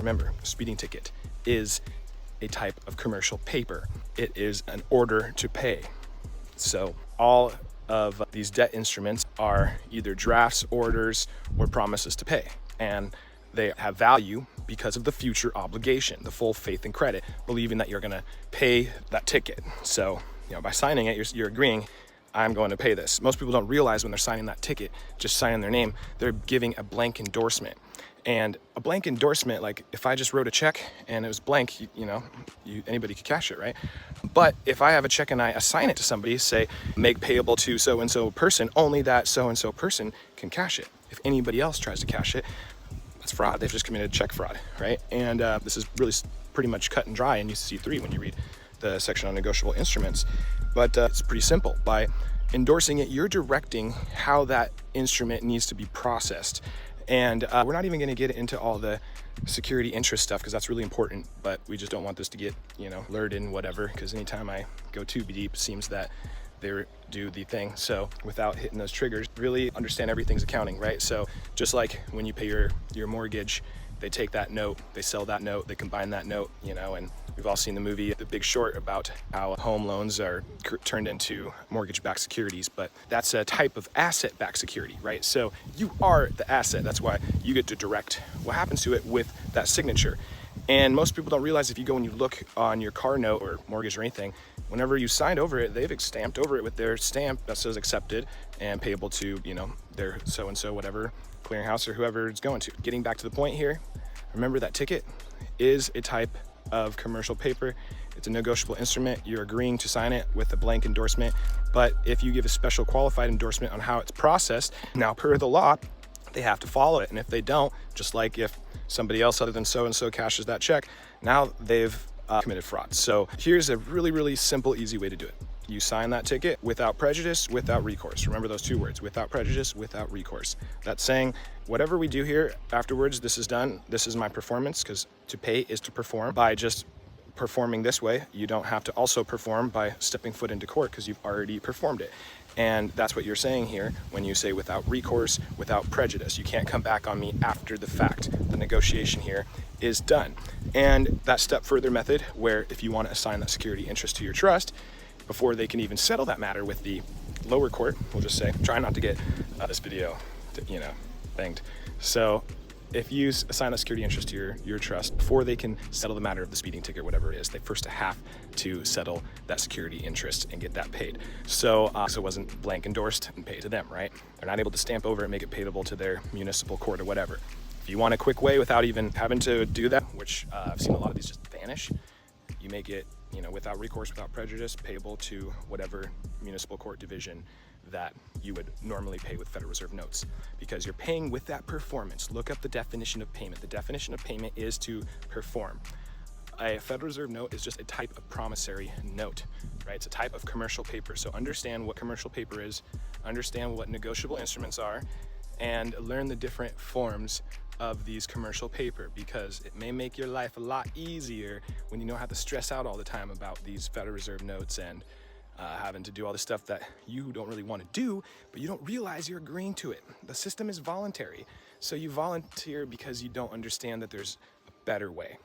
Remember, a speeding ticket is a type of commercial paper. It is an order to pay. So all of these debt instruments are either drafts, orders, or promises to pay. And they have value because of the future obligation, the full faith and credit, believing that you're gonna pay that ticket. So, by signing it, you're agreeing, I'm going to pay this. Most people don't realize when they're signing that ticket, just signing their name, they're giving a blank endorsement. And a blank endorsement, like if I just wrote a check and it was blank, anybody could cash it, right? But if I have a check and I assign it to somebody, say, make payable to so-and-so person, only that so-and-so person can cash it. If anybody else tries to cash it, that's fraud. They've just committed check fraud, right? And this is really pretty much cut and dry in UCC 3 when you read the section on negotiable instruments. But it's pretty simple. By endorsing it, you're directing how that instrument needs to be processed. And we're not even going to get into all the security interest stuff because that's really important, but we just don't want this to get, lured in whatever, because anytime I go too deep, it seems that they do the thing. So without hitting those triggers, really understand everything's accounting, right? So just like when you pay your mortgage, they take that note, they sell that note, they combine that note, and we've all seen the movie The Big Short about how home loans are turned into mortgage-backed securities, but that's a type of asset-backed security, right? So you are the asset. That's why you get to direct what happens to it with that signature. And most people don't realize if you go and you look on your car note or mortgage or anything, whenever you signed over it, they've stamped over it with their stamp that says accepted and payable to, their so-and-so, whatever, clearinghouse or whoever it's going to. Getting back to the point here, remember that ticket is a type of commercial paper. It's a negotiable instrument. You're agreeing to sign it with a blank endorsement. But if you give a special qualified endorsement on how it's processed, now per the law, they have to follow it. And if they don't, just like if somebody else other than so-and-so cashes that check, now they've committed fraud. So here's a really, really simple, easy way to do it. You sign that ticket without prejudice, without recourse. Remember those two words, without prejudice, without recourse. That's saying whatever we do here afterwards, this is done. This is my performance, because to pay is to perform. By just performing this way, you don't have to also perform by stepping foot into court because you've already performed it. And that's what you're saying here when you say without recourse, without prejudice. You can't come back on me after the fact. The negotiation here is done. And that step further method, where if you want to assign that security interest to your trust, before they can even settle that matter with the lower court, we'll just say, try not to get this video, banged. So if you assign a security interest to your trust, before they can settle the matter of the speeding ticket, whatever it is, they first have to settle that security interest and get that paid. So it wasn't blank endorsed and paid to them, right? They're not able to stamp over and make it payable to their municipal court or whatever. If you want a quick way without even having to do that, which I've seen a lot of these just vanish, you make it, without recourse, without prejudice, payable to whatever municipal court division that you would normally pay with Federal Reserve notes, because you're paying with that performance. Look up the definition of payment. The definition of payment is to perform. A Federal Reserve note is just a type of promissory note, right? It's a type of commercial paper. So understand what commercial paper is, understand what negotiable instruments are, and learn the different forms of these commercial paper, because it may make your life a lot easier when you don't have to stress out all the time about these Federal Reserve notes and having to do all the stuff that you don't really want to do, but you don't realize you're agreeing to it. The system is voluntary. So you volunteer because you don't understand that there's a better way.